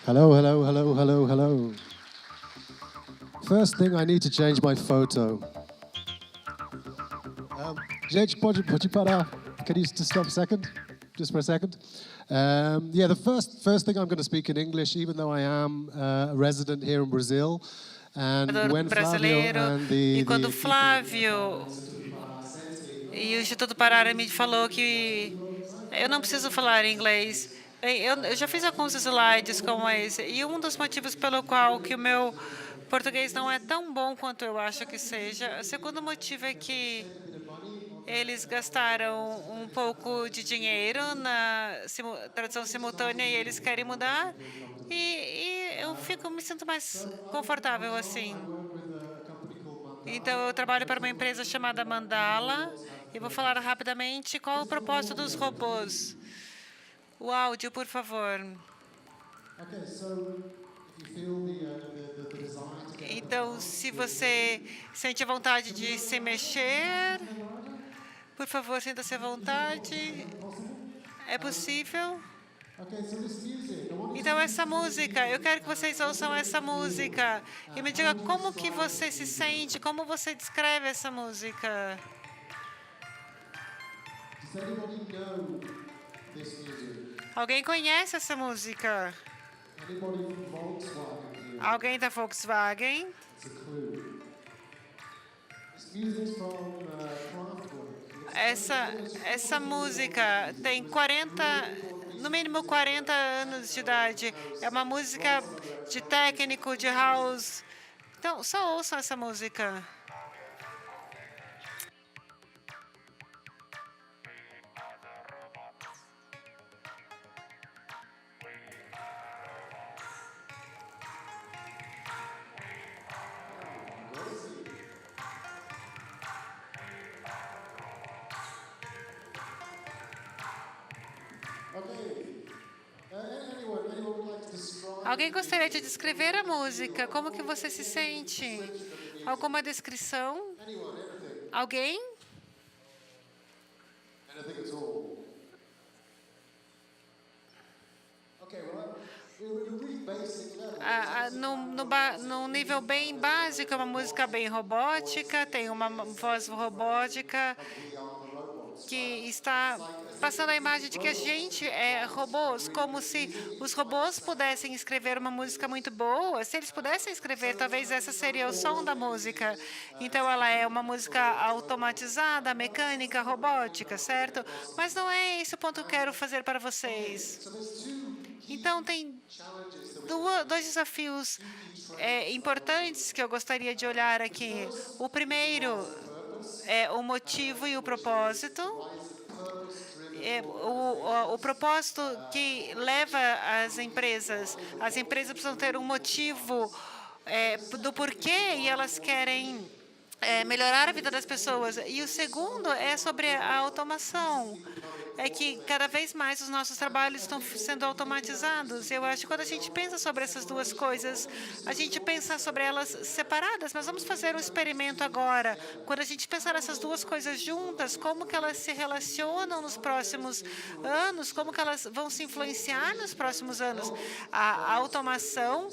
Hello, hello, hello, hello, hello. First thing, I need to change my photo. Gente, pode parar? Can you just stop a second? Just for a second? Yeah, the first thing I'm going to speak in English, even though I am a resident here in Brazil. And when Flavio and e quando Flávio e o Instituto Parara me falou que eu não preciso falar inglês. Bem, eu já fiz alguns slides como esse, e um dos motivos pelo qual que o meu português não é tão bom quanto eu acho que seja, o segundo motivo é que eles gastaram um pouco de dinheiro na tradução simultânea e eles querem mudar, e eu me sinto mais confortável assim. Então, eu trabalho para uma empresa chamada Mandala e vou falar rapidamente qual é o propósito dos robôs. O áudio, por favor. Então, se você sente vontade de se mexer, por favor, sinta-se à vontade. É possível? Então, essa música, eu quero que vocês ouçam essa música e me diga como que você se sente, como você descreve essa música. Alguém conhece essa música? Alguém da Volkswagen? Essa música tem no mínimo 40 anos de idade. É uma música de técnico, de house. Então, só ouçam essa música. Alguém gostaria de descrever a música? Como que você se sente? Alguma descrição? Alguém? Num nível bem básico, é uma música bem robótica, tem uma voz robótica que está passando a imagem de que a gente é robôs, como se os robôs pudessem escrever uma música muito boa. Se eles pudessem escrever, talvez esse seria o som da música. Então, ela é uma música automatizada, mecânica, robótica, certo? Mas não é esse o ponto que eu quero fazer para vocês. Então, tem dois desafios importantes que eu gostaria de olhar aqui. O primeiro é o motivo e o propósito. O propósito que leva as empresas precisam ter um motivo do porquê e elas querem melhorar a vida das pessoas. E o segundo é sobre a automação. É que cada vez mais os nossos trabalhos estão sendo automatizados. Eu acho que quando a gente pensa sobre essas duas coisas, a gente pensa sobre elas separadas. Mas vamos fazer um experimento agora. Quando a gente pensar essas duas coisas juntas, como que elas se relacionam nos próximos anos, como que elas vão se influenciar nos próximos anos. A automação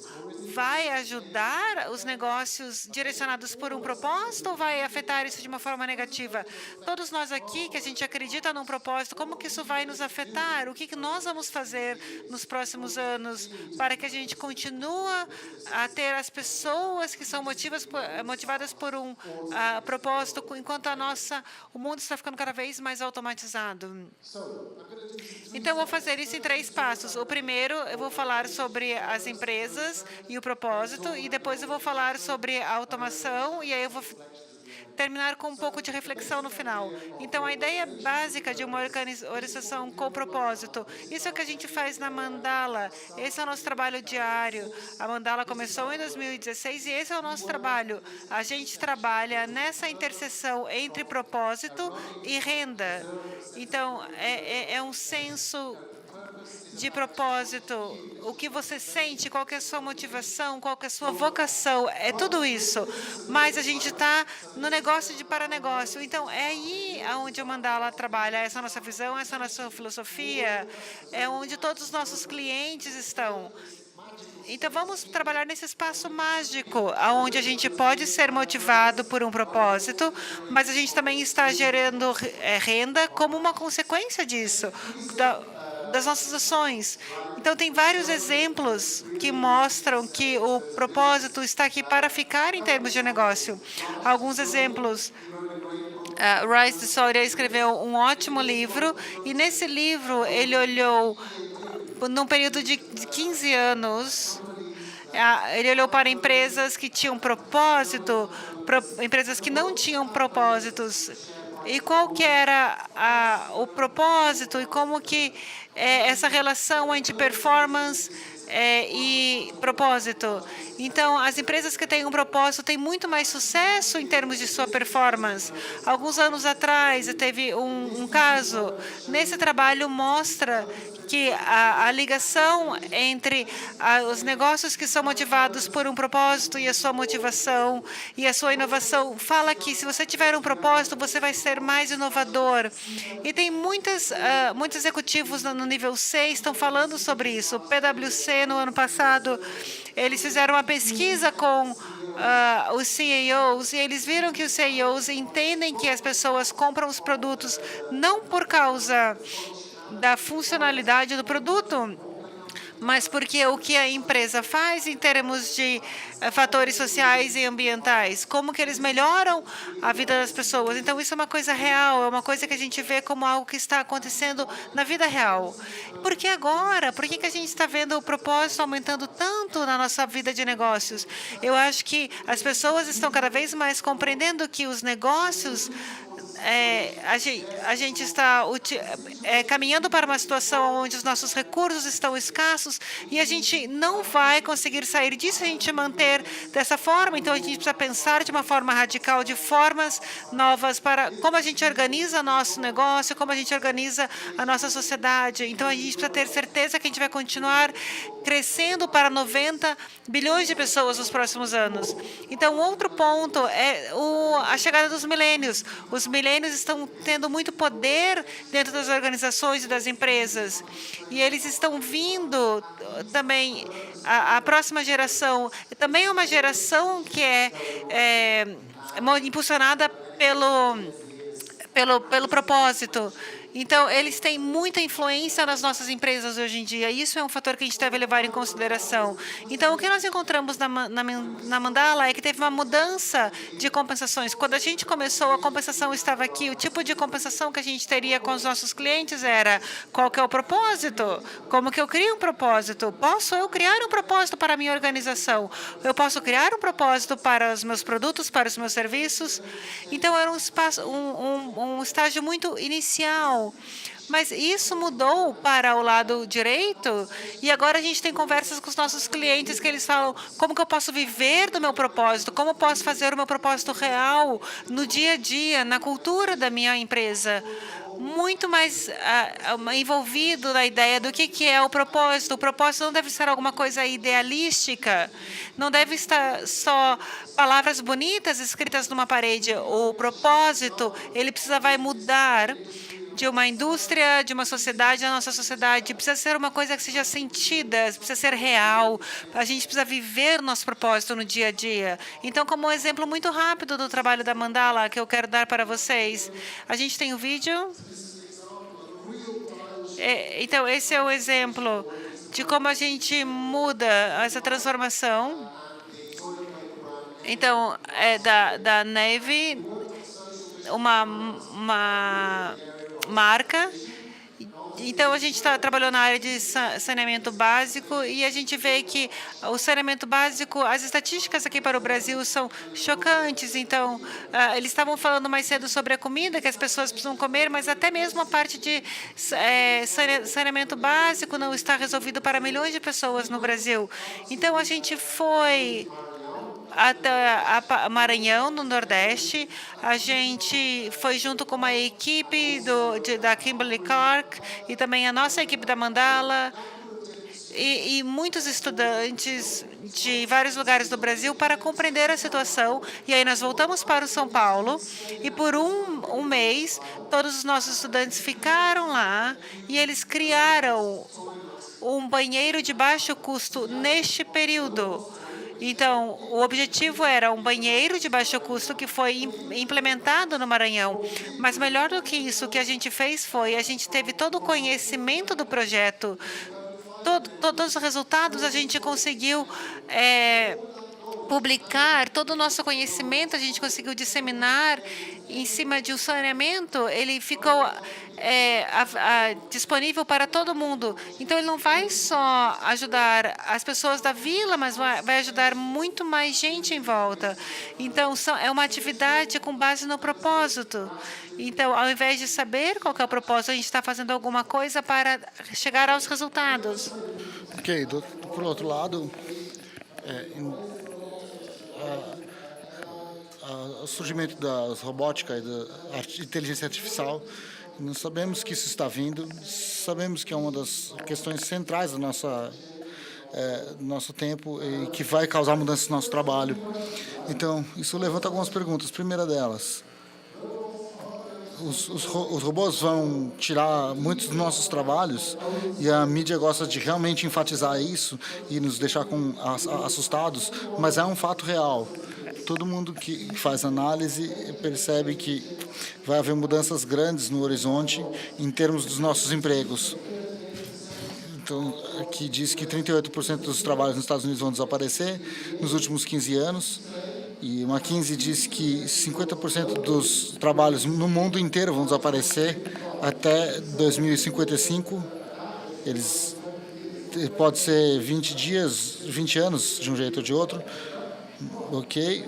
vai ajudar os negócios direcionados por um propósito ou vai afetar isso de uma forma negativa? Todos nós aqui que a gente acredita num propósito, como que isso vai nos afetar? O que nós vamos fazer nos próximos anos para que a gente continue a ter as pessoas que são motivadas por um propósito, enquanto o mundo está ficando cada vez mais automatizado? Então, eu vou fazer isso em 3 passos. O primeiro, eu vou falar sobre as empresas e o propósito, e depois eu vou falar sobre a automação, e aí eu vou terminar com um pouco de reflexão no final. Então, a ideia básica de uma organização com propósito, isso é o que a gente faz na Mandala. Esse é o nosso trabalho diário. A Mandala começou em 2016 e esse é o nosso trabalho. A gente trabalha nessa interseção entre propósito e renda. Então, é um senso de propósito, o que você sente, qual que é a sua motivação, qual que é a sua vocação, é tudo isso. Mas a gente está no negócio para negócio. Então, é aí onde o Mandala trabalha. Essa é a nossa visão, essa é a nossa filosofia, é onde todos os nossos clientes estão. Então, vamos trabalhar nesse espaço mágico, onde a gente pode ser motivado por um propósito, mas a gente também está gerando renda como uma consequência disso, das nossas ações. Então, tem vários exemplos que mostram que o propósito está aqui para ficar em termos de negócio. Alguns exemplos. Rice de Soria escreveu um ótimo livro, e nesse livro ele olhou, num período de 15 anos, ele olhou para empresas que tinham propósito, empresas que não tinham propósitos, e qual que era o propósito e como que essa relação entre performance e propósito. Então, as empresas que têm um propósito têm muito mais sucesso em termos de sua performance. Alguns anos atrás, teve um caso. Nesse trabalho, mostra que a ligação entre os negócios que são motivados por um propósito e a sua motivação e a sua inovação, fala que se você tiver um propósito, você vai ser mais inovador. E tem muitos executivos no nível 6 estão falando sobre isso. O PwC, no ano passado, eles fizeram uma pesquisa com os CEOs, e eles viram que os CEOs entendem que as pessoas compram os produtos não por causa da funcionalidade do produto, mas porque o que a empresa faz em termos de fatores sociais e ambientais, como que eles melhoram a vida das pessoas. Então, isso é uma coisa real, é uma coisa que a gente vê como algo que está acontecendo na vida real. Por que agora? Por que a gente está vendo o propósito aumentando tanto na nossa vida de negócios? Eu acho que as pessoas estão cada vez mais compreendendo que os negócios a gente está caminhando para uma situação onde os nossos recursos estão escassos e a gente não vai conseguir sair disso se a gente manter dessa forma. Então, a gente precisa pensar de uma forma radical, de formas novas para como a gente organiza nosso negócio, como a gente organiza a nossa sociedade. Então, a gente precisa ter certeza que a gente vai continuar crescendo para 90 bilhões de pessoas nos próximos anos. Então, outro ponto é a chegada dos milênios. Os milênios estão tendo muito poder dentro das organizações e das empresas. E eles estão vindo também, a próxima geração, também é uma geração que é impulsionada pelo propósito. Então, eles têm muita influência nas nossas empresas hoje em dia. Isso é um fator que a gente deve levar em consideração. Então, o que nós encontramos na Mandala é que teve uma mudança de compensações. Quando a gente começou, a compensação estava aqui. O tipo de compensação que a gente teria com os nossos clientes era: qual que é o propósito? Como que eu crio um propósito? Posso eu criar um propósito para a minha organização? Eu posso criar um propósito para os meus produtos, para os meus serviços? Então, era um estágio muito inicial. Mas isso mudou para o lado direito, e agora a gente tem conversas com os nossos clientes que eles falam: como que eu posso viver do meu propósito? Como eu posso fazer o meu propósito real no dia a dia, na cultura da minha empresa? Muito mais envolvido na ideia do que é o propósito. O propósito não deve ser alguma coisa idealística, não deve estar só palavras bonitas escritas numa parede. O propósito, ele vai mudar de uma indústria, de uma sociedade, da nossa sociedade. Precisa ser uma coisa que seja sentida, precisa ser real. A gente precisa viver nosso propósito no dia a dia. Então, como um exemplo muito rápido do trabalho da Mandala, que eu quero dar para vocês, a gente tem um vídeo. Então, esse é o exemplo de como a gente muda essa transformação. Então, é da Navy, uma marca. Então, a gente trabalhou na área de saneamento básico, e a gente vê que o saneamento básico, as estatísticas aqui para o Brasil são chocantes. Então, eles estavam falando mais cedo sobre a comida que as pessoas precisam comer, mas até mesmo a parte de saneamento básico não está resolvido para milhões de pessoas no Brasil. Então, a gente foi até Maranhão, no Nordeste. A gente foi junto com uma equipe da Kimberly Clark e também a nossa equipe da Mandala e muitos estudantes de vários lugares do Brasil para compreender a situação. E aí nós voltamos para o São Paulo e por um mês todos os nossos estudantes ficaram lá e eles criaram um banheiro de baixo custo neste período. Então, o objetivo era um banheiro de baixo custo que foi implementado no Maranhão. Mas melhor do que isso, o que a gente fez foi, a gente teve todo o conhecimento do projeto, todos os resultados a gente conseguiu publicar, todo o nosso conhecimento a gente conseguiu disseminar em cima de um saneamento, ele ficou disponível para todo mundo. Então, ele não vai só ajudar as pessoas da vila, mas vai ajudar muito mais gente em volta. Então, é uma atividade com base no propósito. Então, ao invés de saber qual que é o propósito, a gente está fazendo alguma coisa para chegar aos resultados. Ok, por outro lado, o surgimento da robótica e da inteligência artificial, nós sabemos que isso está vindo, sabemos que é uma das questões centrais do nosso tempo e que vai causar mudanças no nosso trabalho. Então, isso levanta algumas perguntas. Primeira delas, os robôs vão tirar muitos dos nossos trabalhos e a mídia gosta de realmente enfatizar isso e nos deixar assustados, mas é um fato real. Todo mundo que faz análise percebe que vai haver mudanças grandes no horizonte em termos dos nossos empregos. Então, aqui diz que 38% dos trabalhos nos Estados Unidos vão desaparecer nos últimos 15 anos. E uma McKinsey diz que 50% dos trabalhos no mundo inteiro vão desaparecer até 2055. Pode ser 20 dias, 20 anos, de um jeito ou de outro. Ok,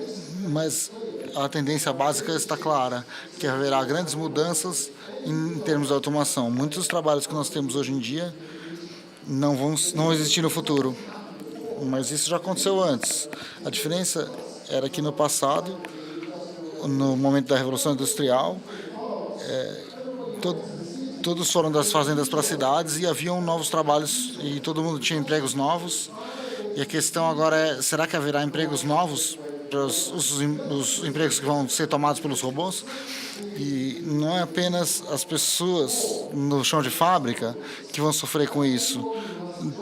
mas a tendência básica está clara, que haverá grandes mudanças em termos de automação. Muitos dos trabalhos que nós temos hoje em dia não vão existir no futuro, mas isso já aconteceu antes. A diferença era que no passado, no momento da Revolução Industrial, todos foram das fazendas para as cidades e haviam novos trabalhos e todo mundo tinha empregos novos. E a questão agora é, será que haverá empregos novos para os empregos que vão ser tomados pelos robôs? E não é apenas as pessoas no chão de fábrica que vão sofrer com isso.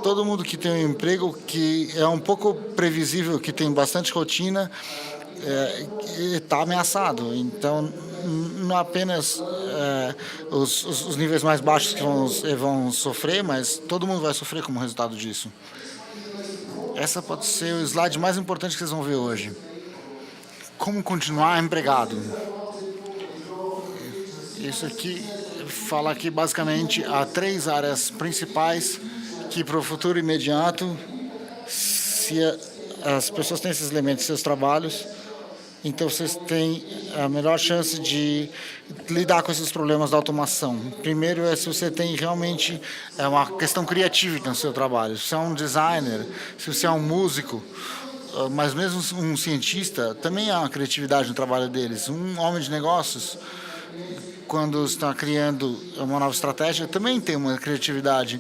Todo mundo que tem um emprego que é um pouco previsível, que tem bastante rotina, está ameaçado. Então, não apenas os níveis mais baixos que vão sofrer, mas todo mundo vai sofrer como resultado disso. Essa pode ser o slide mais importante que vocês vão ver hoje. Como continuar empregado. Isso aqui fala aqui basicamente há 3 áreas principais que para o futuro imediato, se as pessoas têm esses elementos em seus trabalhos, então vocês têm a melhor chance de lidar com esses problemas da automação. Primeiro é se você tem realmente uma questão criativa no seu trabalho. Se você é um designer, se você é um músico, mas mesmo um cientista, também há uma criatividade no trabalho deles. Um homem de negócios, quando está criando uma nova estratégia, também tem uma criatividade.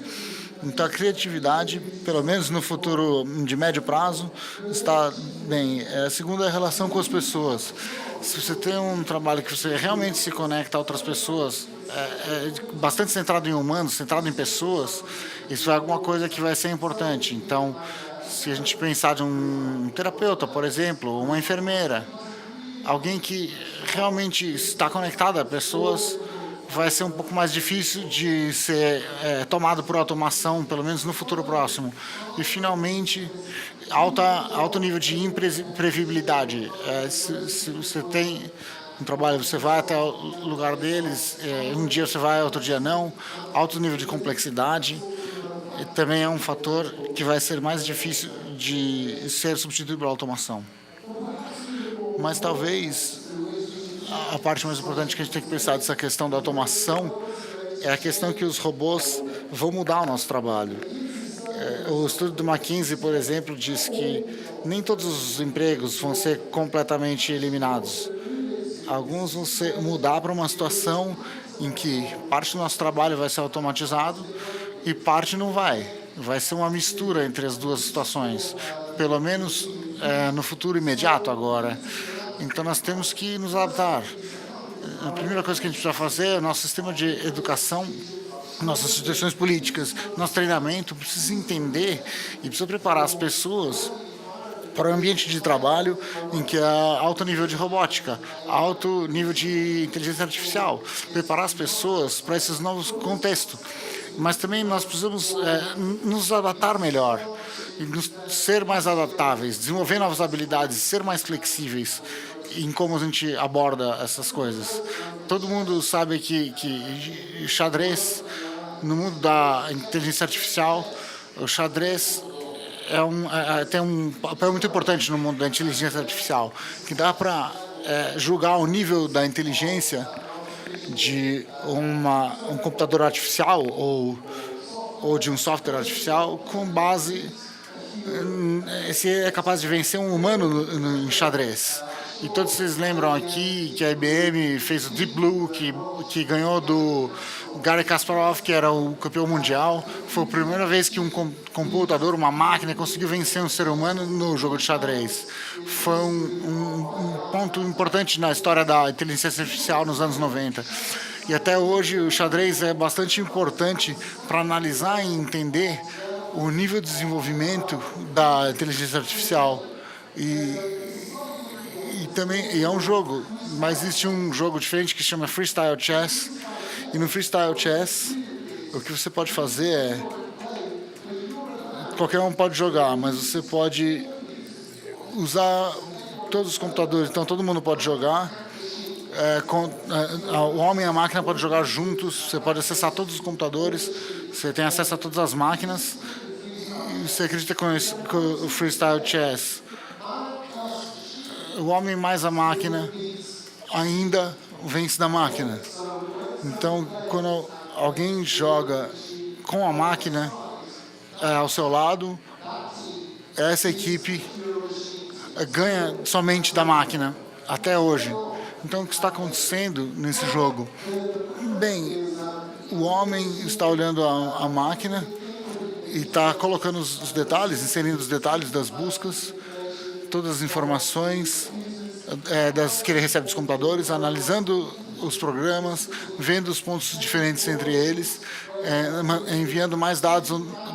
Então, a criatividade, pelo menos no futuro de médio prazo, está bem. A segunda é a relação com as pessoas. Se você tem um trabalho que você realmente se conecta a outras pessoas, bastante centrado em humanos, centrado em pessoas, isso é alguma coisa que vai ser importante. Então, se a gente pensar de um terapeuta, por exemplo, uma enfermeira, alguém que realmente está conectado a pessoas, vai ser um pouco mais difícil de ser tomado por automação, pelo menos no futuro próximo. E, finalmente, alto nível de imprevisibilidade. Se você tem um trabalho, você vai até o lugar deles, um dia você vai, outro dia não. Alto nível de complexidade. E também é um fator que vai ser mais difícil de ser substituído pela automação. Mas talvez a parte mais importante que a gente tem que pensar dessa questão da automação é a questão que os robôs vão mudar o nosso trabalho. O estudo do McKinsey, por exemplo, diz que nem todos os empregos vão ser completamente eliminados. Alguns vão mudar para uma situação em que parte do nosso trabalho vai ser automatizado e parte não vai. Vai ser uma mistura entre as duas situações, pelo menos no futuro imediato agora. Então, nós temos que nos adaptar. A primeira coisa que a gente precisa fazer, o nosso sistema de educação nossas instituições políticas, nosso treinamento precisa entender e precisa preparar as pessoas para um ambiente de trabalho em que há alto nível de robótica, alto nível de inteligência artificial, preparar as pessoas para esses novos contextos. Mas também nós precisamos nos adaptar melhor, e ser mais adaptáveis, desenvolver novas habilidades, ser mais flexíveis em como a gente aborda essas coisas. Todo mundo sabe que xadrez, no mundo da inteligência artificial, o xadrez tem um papel muito importante no mundo da inteligência artificial, que dá para julgar o nível da inteligência de um computador artificial ou de um software artificial com base se é capaz de vencer um humano em xadrez. E todos vocês lembram aqui que a IBM fez o Deep Blue, que ganhou do Garry Kasparov, que era o campeão mundial. Foi a primeira vez que um computador, uma máquina, conseguiu vencer um ser humano no jogo de xadrez. Foi um ponto importante na história da inteligência artificial nos anos 90. E até hoje o xadrez é bastante importante para analisar e entender o nível de desenvolvimento da inteligência artificial. E é um jogo, mas existe um jogo diferente que se chama Freestyle Chess. E no Freestyle Chess, o que você pode fazer qualquer um pode jogar, mas você pode usar todos os computadores, então todo mundo pode jogar. O homem e a máquina podem jogar juntos, você pode acessar todos os computadores, você tem acesso a todas as máquinas. E você acredita com o Freestyle Chess? O homem mais a máquina ainda vence da máquina. Então, quando alguém joga com a máquina ao seu lado, essa equipe ganha somente da máquina, até hoje. Então, o que está acontecendo nesse jogo? Bem, o homem está olhando a máquina e está colocando os detalhes, inserindo os detalhes das buscas, todas as informações que ele recebe dos computadores, analisando os programas, vendo os pontos diferentes entre eles, enviando mais dados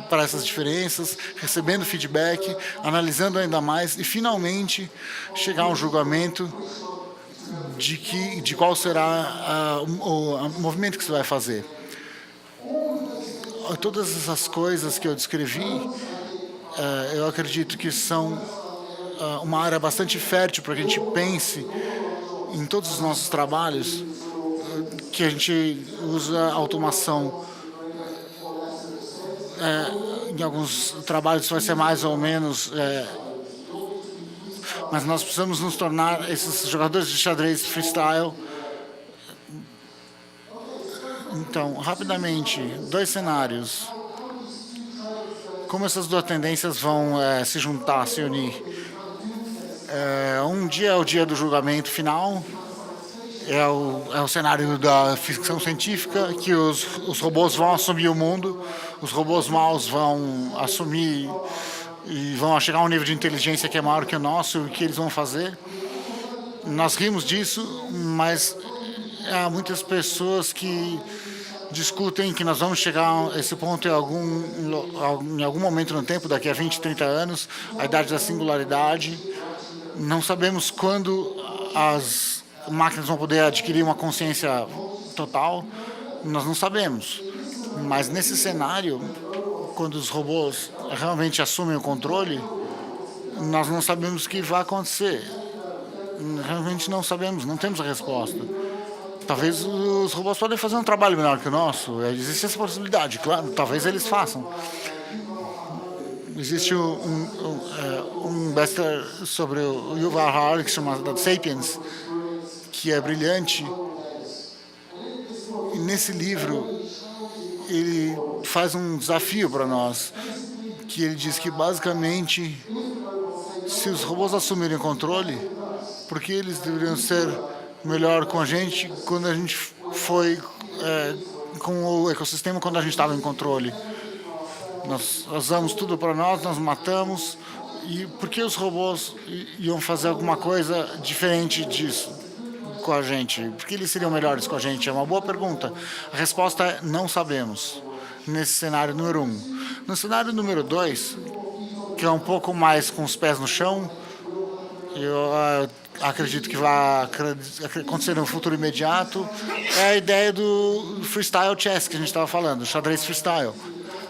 para essas diferenças, recebendo feedback, analisando ainda mais e, finalmente, chegar a um julgamento de qual será o movimento que você vai fazer. Todas essas coisas que eu descrevi, eu acredito que são uma área bastante fértil para que a gente pense em todos os nossos trabalhos, que a gente usa automação. Em alguns trabalhos vai ser mais ou menos, mas nós precisamos nos tornar esses jogadores de xadrez freestyle. Então, rapidamente, 2 cenários. Como essas duas tendências vão se juntar, se unir? Um dia é o dia do julgamento final, é o cenário da ficção científica, que os robôs vão assumir o mundo, os robôs maus vão assumir e vão chegar a um nível de inteligência que é maior que o nosso, o que eles vão fazer. Nós rimos disso, mas há muitas pessoas que discutem que nós vamos chegar a esse ponto em algum momento no tempo, daqui a 20, 30 anos, a idade da singularidade. Não sabemos quando as máquinas vão poder adquirir uma consciência total, nós não sabemos. Mas nesse cenário, quando os robôs realmente assumem o controle, nós não sabemos o que vai acontecer. Realmente não sabemos, não temos a resposta. Talvez os robôs podem fazer um trabalho melhor que o nosso. Existe essa possibilidade, claro, talvez eles façam. Existe um best-seller sobre o Yuval Harari, que se chama Sapiens, que é brilhante. E nesse livro, ele faz um desafio para nós, que ele diz que, basicamente, se os robôs assumirem o controle, por que eles deveriam ser melhor com a gente quando a gente foi com o ecossistema quando a gente estava em controle? Nós usamos tudo para nós matamos. E por que os robôs iam fazer alguma coisa diferente disso? com a gente? Por que eles seriam melhores com a gente? É uma boa pergunta. A resposta é não sabemos, nesse cenário número 1. No cenário número 2, que é um pouco mais com os pés no chão, eu acredito que vai acontecer no futuro imediato, é a ideia do freestyle chess que a gente estava falando, xadrez freestyle.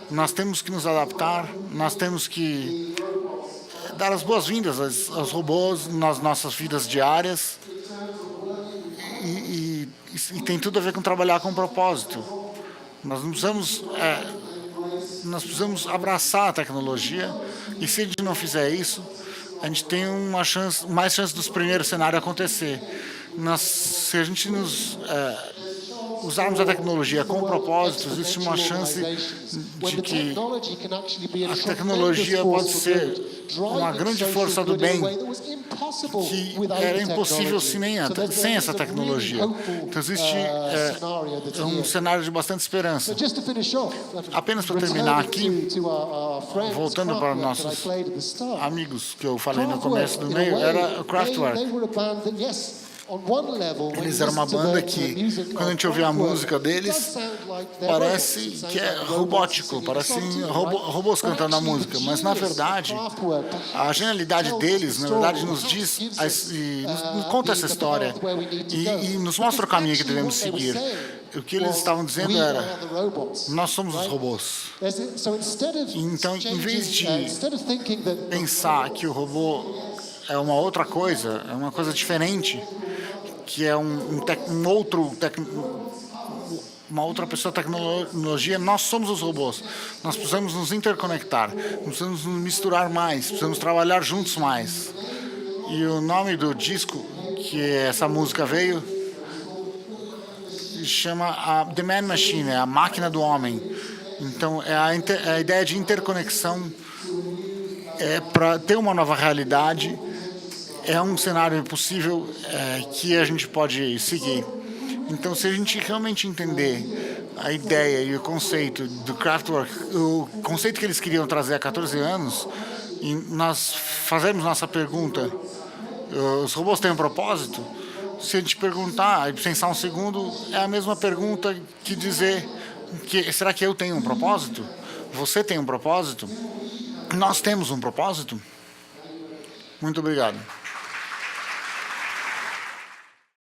Nós temos que nos adaptar, nós temos que dar as boas-vindas aos robôs nas nossas vidas diárias e tem tudo a ver com trabalhar com propósito. Nós precisamos abraçar a tecnologia e se a gente não fizer isso, a gente tem mais chance dos primeiros cenários acontecer. Se a gente usarmos a tecnologia com propósito, existe uma chance de que a tecnologia pode ser uma grande força do bem que era impossível sem essa tecnologia. Então existe um cenário de bastante esperança. Apenas para terminar aqui, voltando para nossos amigos que eu falei no começo do meio, era o Kraftwerk. Eles eram uma banda que, quando a gente ouve a música deles, parece que é robótico, parecem robôs cantando a música, mas na verdade, a genialidade deles, na verdade, nos diz, nos conta essa história e nos mostra o caminho que devemos seguir. O que eles estavam dizendo era, nós somos os robôs. Então, em vez de pensar que o robô é uma outra coisa, é uma coisa diferente, que é uma outra pessoa tecnologia, nós somos os robôs. Nós precisamos nos interconectar, precisamos nos misturar mais, precisamos trabalhar juntos mais. E o nome do disco que essa música veio chama The Man Machine, é a máquina do homem. Então é a ideia de interconexão, é para ter uma nova realidade. É um cenário possível que a gente pode seguir. Então, se a gente realmente entender a ideia e o conceito do Kraftwerk, o conceito que eles queriam trazer há 14 anos, e nós fazemos nossa pergunta, os robôs têm um propósito? Se a gente perguntar e pensar um segundo, é a mesma pergunta que dizer, será que eu tenho um propósito? Você tem um propósito? Nós temos um propósito? Muito obrigado.